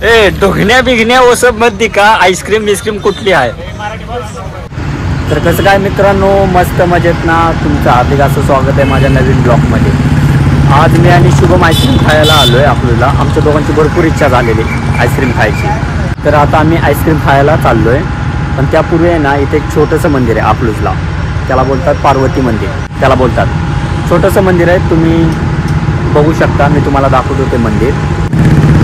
ए डोगण्या बिघण्या वो सब मत दिका, आईस्क्रीम बिस्क्रीम कुठली आहे. तर कसं काय मित्रांनो, मस्त मजेत ना. तुमचं हार्दिक असं स्वागत आहे माझ्या नवीन ब्लॉगमध्ये. आज मी आणि शुभम आईस्क्रीम खायला आलो आहे अकलूजला. आमच्या दोघांची भरपूर इच्छा झालेली आईस्क्रीम खायची. तर आता आम्ही आईस्क्रीम खायला चाललो आहे. पण त्यापूर्वी आहे ना, इथे एक छोटंसं मंदिर आहे अकलूजला. त्याला बोलतात पार्वती मंदिर त्याला बोलतात. छोटंसं मंदिर आहे, तुम्ही बघू शकता. मी तुम्हाला दाखवतो ते मंदिर.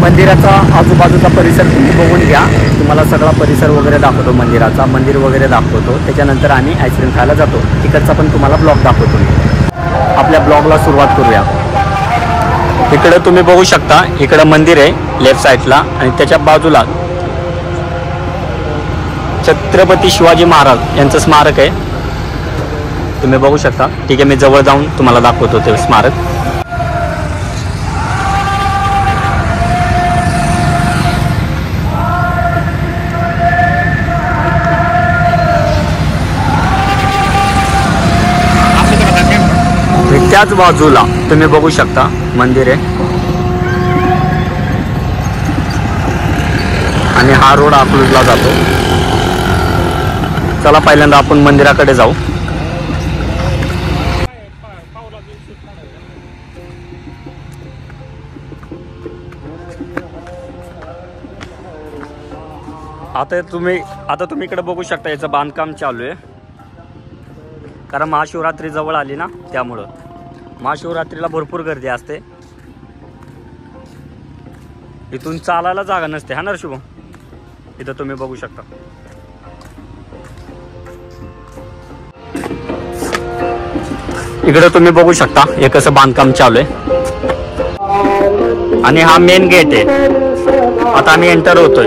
मंदिराचा आजूबाजूचा परिसर तुम्ही बघून घ्या. तुम्हाला सगळा परिसर वगैरे दाखवतो मंदिराचा. मंदिर वगैरे दाखवतो. त्याच्यानंतर आम्ही आईस्क्रीम खायला जातो. तिकडचा पण तुम्हाला ब्लॉग दाखवतो मी. आपल्या ब्लॉगला सुरुवात करूया. इकडं तुम्ही बघू शकता, इकडं मंदिर आहे लेफ्ट साईडला आणि त्याच्या बाजूला छत्रपती शिवाजी महाराज यांचं स्मारक आहे. तुम्ही बघू शकता. ठीक आहे, मी जवळ जाऊन तुम्हाला दाखवतो ते स्मारक. त्याच बाजूला तुम्ही बघू शकता मंदिर आहे आणि हा रोड अकलूजला जातो. चला पहिल्यांदा आपण मंदिराकडे जाऊ. आता तुम्ही इकडे बघू शकता, याचं बांधकाम चालू आहे. कारण महाशिवरात्री जवळ आली ना, त्यामुळं महाशिवरात्रीला भरपूर गर्दी असते. इथून चालायला जागा नसते हा ना शुभम. इथं तुम्ही बघू शकता. इकडे तुम्ही बघू शकता एक असं बांधकाम चालू आहे आणि हा मेन गेट आहे. आता आम्ही एंटर होतोय.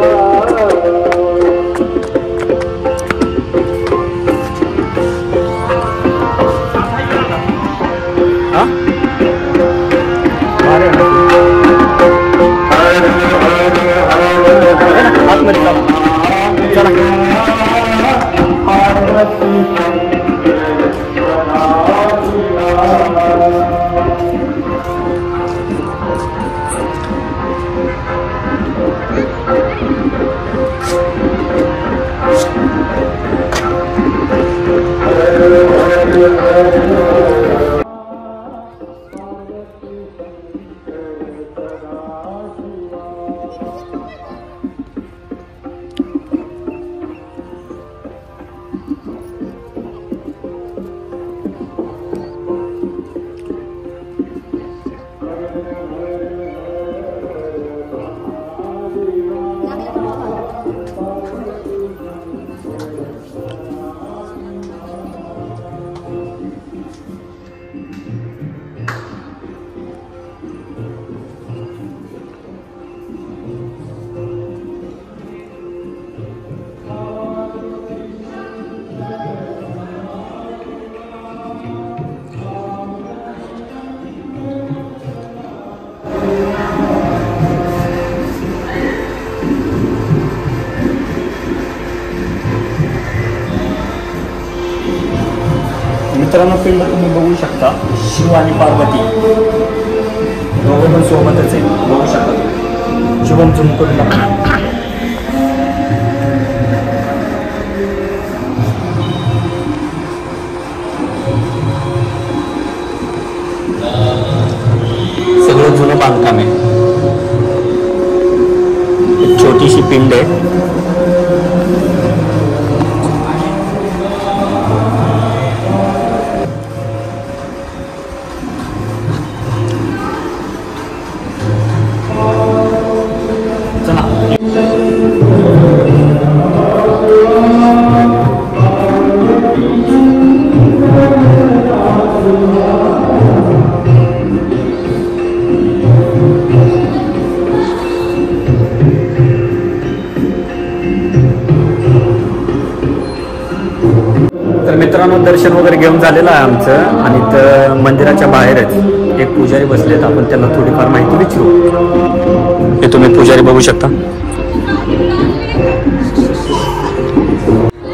मित्रांनो, पिंड तुम्ही बघू शकता. शिव आणि पार्वती दोघं पण सोबतच आहे. बघू शकता तुम्ही. शुभम झूम करून टाका. सगळं जुनं बांधकाम आहे. एक छोटीशी पिंड आहे. तर मित्रांनो, दर्शन वगैरे घेऊन झालेलं आहे आमचं. आणि तर मंदिराच्या बाहेरच एक पुजारी बसलेत. आपण त्यांना थोडीफार माहिती विचारू. हे तुम्ही पुजारी बघू शकता.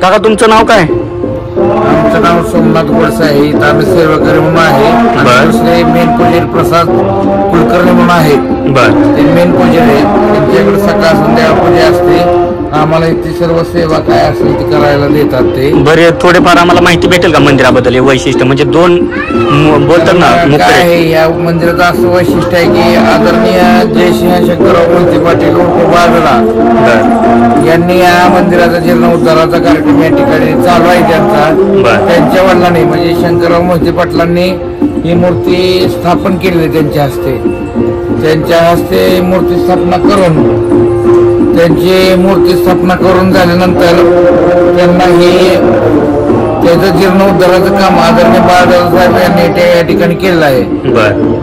काका, तुमचं नाव काय? आमचं नाव सोमनाथ गोडसे आहे. इथं आम्ही सेवाकरी म्हणून आहे. मेन पुजारी प्रसाद कुलकर्णी म्हणून आहे. बर. ते मेन पुजारी आहे. त्यांच्याकडे सकाळ संध्याकाळपूजा असते. आम्हाला इथे सर्व सेवा काय असेल ती करायला देतात ते. बरे थोडेफार आम्हाला माहिती भेटेल का मंदिराबद्दल? हे वैशिष्ट्य म्हणजे दोन बोलतात ना काय मुकडे. आहे या मंदिराचं असं वैशिष्ट्य आहे की आदरणीय जयसिंह शंकरराव मोहिते पाटील उर्फ बाजरा यांनी या मंदिराचा जीर्णोद्धाराचा कार्यक्रम या ठिकाणी चालू आहे त्यांचा. त्यांच्या वडिलांनी म्हणजे शंकरराव मोहिते पाटलांनी ही मूर्ती स्थापन केलेली त्यांच्या हस्ते. त्यांच्या हस्ते मूर्ती स्थापना करून त्यांची मूर्ती स्थापना करून झाल्यानंतर त्यांना हे त्याचं जीर्णोद्धाराचं काम आदरणीय बाळासाहेब साहेब यांनी या ठिकाणी केलेलं आहे.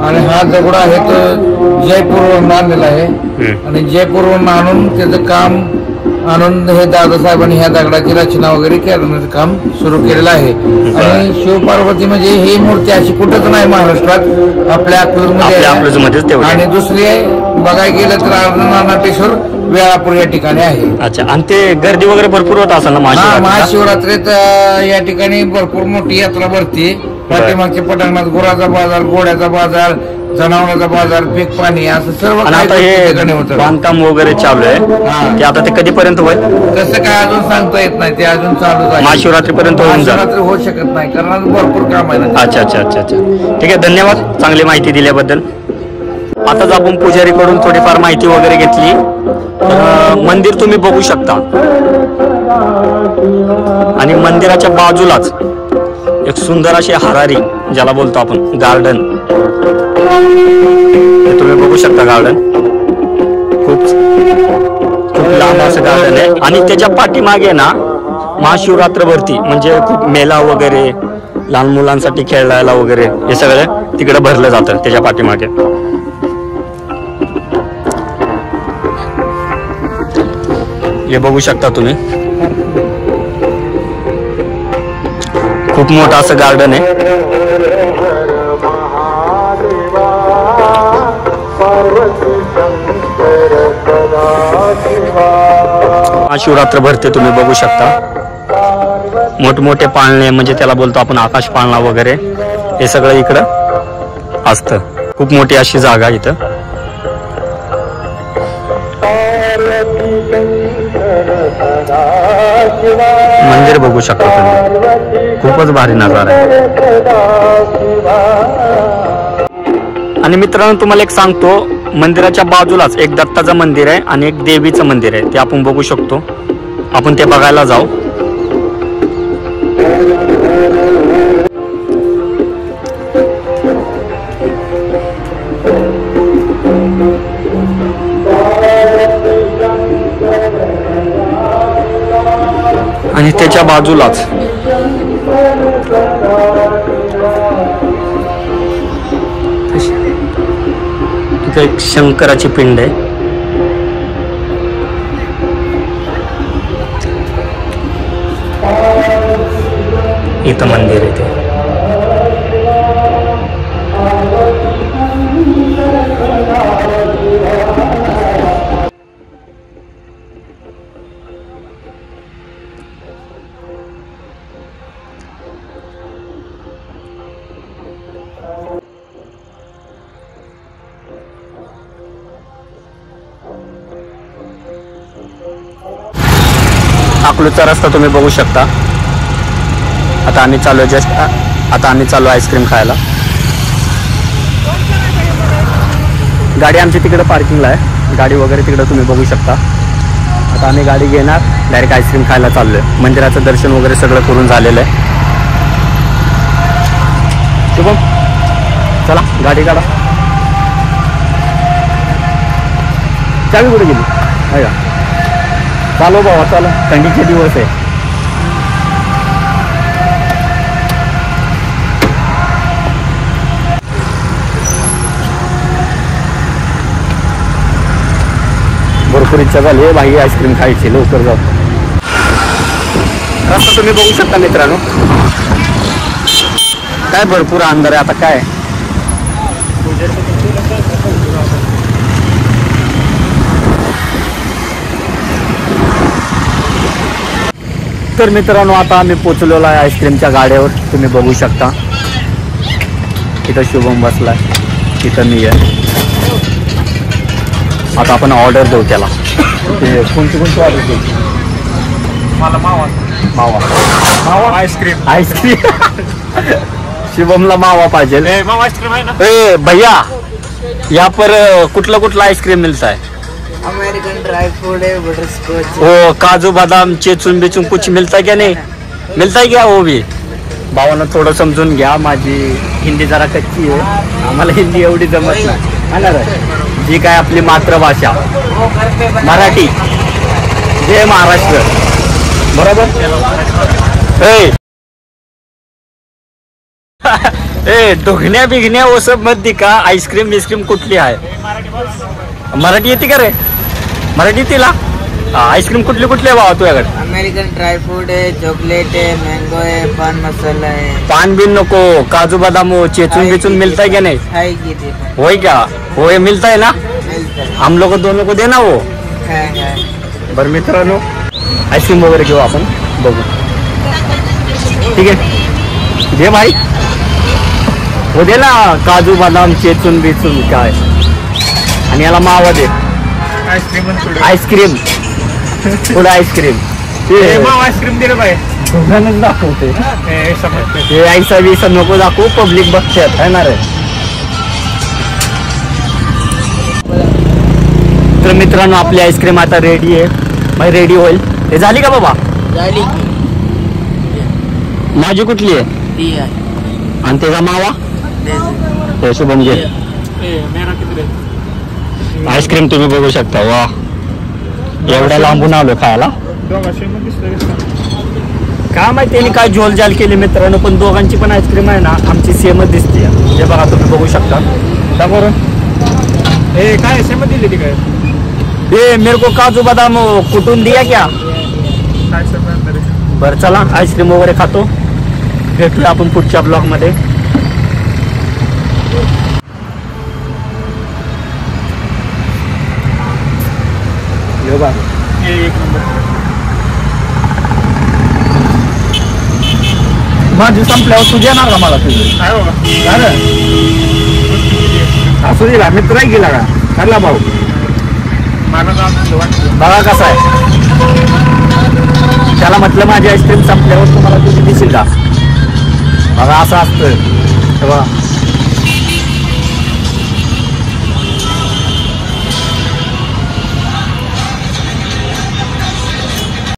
आणि हा दगड आहे तो जयपूरवरून आणलेला आहे. आणि जयपूरवरून आणून त्याचं काम आणून हे दादासाहेबांनी ह्या दगडाची रचना वगैरे करण्याचं काम सुरू केलेलं आहे. आणि शिवपार्वती म्हणजे ही मूर्ती अशी कुठंच नाही महाराष्ट्रात, आपल्या अकलूजमध्ये. आणि दुसरी बघायला गेलं तर अर्धनाथेश्वर वेळापूर या ठिकाणी आहे. अच्छा. आणि ते गर्दी वगैरे भरपूर होत असेल ना महाशिवरात्रीत? या ठिकाणी भरपूर मोठी यात्रा भरते. पाठीमागच्या पटांगणात गुराचा बाजार, घोड्याचा बाजार, जनावरांचा बाजार, पीक पाणी असं सर्व. आता हे बांधकाम वगैरे चालू आहे ते आता ते कधीपर्यंत होईल? तसं काय अजून सांगता येत नाही, ते अजून चालूच आहे. महाशिवरात्रीपर्यंत होऊ शकत नाही कारण भरपूर काम आहे ना. अच्छा अच्छा अच्छा अच्छा. ठीक आहे, धन्यवाद चांगली माहिती दिल्याबद्दल. आताच आपण पुजारीकडून थोडीफार माहिती वगैरे घेतली. मंदिर तुम्ही बघू शकता आणि मंदिराच्या बाजूलाच एक सुंदर अशी हरारी ज्याला बोलतो आपण गार्डन, हे तुम्ही बघू शकता. गार्डन खूप खूप लांब असं गार्डन आहे. आणि त्याच्या पाठीमागे ना महाशिवरात्रवरती म्हणजे खूप मेला वगैरे, लहान मुलांसाठी खेळायला वगैरे हे सगळं तिकडे भरलं जातं त्याच्या पाठीमागे. हे बघू शकता तुम्ही, खूप मोठं असं गार्डन आहे. महाशिवरात्र भरते तुम्ही बघू शकता. मोठमोठे पाळणे म्हणजे त्याला बोलतो आपण आकाश पाळणा वगैरे, हे सगळं इकडं असतं. खूप मोठी अशी जागा इथं. मंदिर बघू शकता तुम्ही, खूपच भारी नजारा आहे. आणि मित्रांनो तुम्हाला एक सांगतो, मंदिराच्या बाजूलाच एक दत्ताचं मंदिर आहे आणि एक देवीचं मंदिर आहे, ते आपण बघू शकतो. आपण ते बघायला जाऊ. आणि त्याच्या बाजूलाच इथे एक शंकराची पिंड आहे. इथं मंदिर आहे ते. अकलूजचा रस्ता तुम्ही बघू शकता. आता आम्ही चालू आईस्क्रीम खायला. गाडी आमची तिकडे पार्किंगला आहे, गाडी वगैरे तिकडे तुम्ही बघू शकता. आता आम्ही गाडी घेणार, डायरेक्ट आईस्क्रीम खायला चाललोय. मंदिराचं दर्शन वगैरे सगळं करून झालेलं आहे. शुभम चला गाडी काढा. चावी कुठे गेली आहे का? चालो बाबा चालो, थंडीचे दिवस आहे. भरपूर इच्छा झाली आहे भाई आईस्क्रीम खायची, लवकर जाऊ. रस्ता तुम्ही बघू शकता मित्रांनो, काय भरपूर अंधार आहे. आता काय तर मित्रांनो, आता आम्ही पोचलेलो आहे आईस्क्रीमच्या गाड्यावर. तुम्ही बघू शकता इथं शुभम बसलाय, इथं मी आहे. आता आपण ऑर्डर देऊ त्याला. ते कोणती ऑर्डर देऊ? मला मावा मावा आईस्क्रीम शिवमला मावा पाहिजे. मावा आईस्क्रीम आहे ना. ए भैया यहाँ पर कुठला आइसक्रीम मिलता है? अमेरिकन ड्राई फ्रूट है, बटर स्कॉच, वो काजू बादाम चेचून बिचून कुछ मिलता है क्या? नहीं मिलता है क्या वो भी? भावानं थोडं समजून घ्या, माझी हिंदी जरा कच्ची आहे, आम्हाला हिंदी एवढी जमत नाही. हा ना रे? जी काय आपली मातृभाषा वो घर पे बना मराठी. जय महाराष्ट्र. बरोबर. ए डोगण्या बिघण्या वो सब मत दिका. आईस्क्रीम बिस्क्रीम कुठली आहे? मराठी येते का रे? मराठी येते. आईस्क्रीम कुठली आहे भावा तुझ्याकडे? अमेरिकन ड्राई फ्रूट है, चॉकलेट है, मैंगो है, पान मसाला है. पान बिन नको, काजू बदाम हो, चेचून बिचून मिलता है क्या? नहीं खाएगी थी वही क्या? वो ये मिलता है ना? मिलता है. हम लोग दोनों को देना वो. है. बरं मित्रांनो, आईस्क्रीम वगैरे घेऊ आपण, बघू. ठीक आहे, दे भाई. हो दे ना काजू बदाम चेचून बिचून काय, आणि याला मावा दे. आईस्क्रीम पुढे आईस्क्रीम. आईस्क्रीम दे रे बाई. दोघांनाच दाखवते. हे ऐसा विसा नको दाखवू, पब्लिक बघतात है ना रे. तर मित्रांनो आपली आईस्क्रीम आता रेडी आहे. मग रेडी होईल. हे झाली का बाबा? झाली की माझी कुठली आहे? ती आहे. आणि त्याचा मावा दे. हे शुभम घे. आईस्क्रीम तुम्ही बघू शकता. वा एवढ्या लांबून आलो खायला. काय माहिती त्यांनी काय झोलझाल केली मित्रांनो, पण दोघांची पण आईस्क्रीम आहे ना आमची सेमच दिसते. हे बघा तुम्ही बघू शकता. त्याबरोबर काय सेम दिली ती काय? ये मेरे को काजू बदाम कुटून दिया क्या? बरं चला आईस्क्रीम वगैरे खातो. भेटूया आपण पुढच्या ब्लॉग मध्ये. माझी संपल्यावर तू देणार का मला? तुझी असू दिला मित्र गेला का? ठरला भाऊ. बघा कसा आहे. त्याला म्हटलं माझी आईस्क्रीम संपल्यावर तुम्हाला तुझी दिसेल का? बघा असं असतं.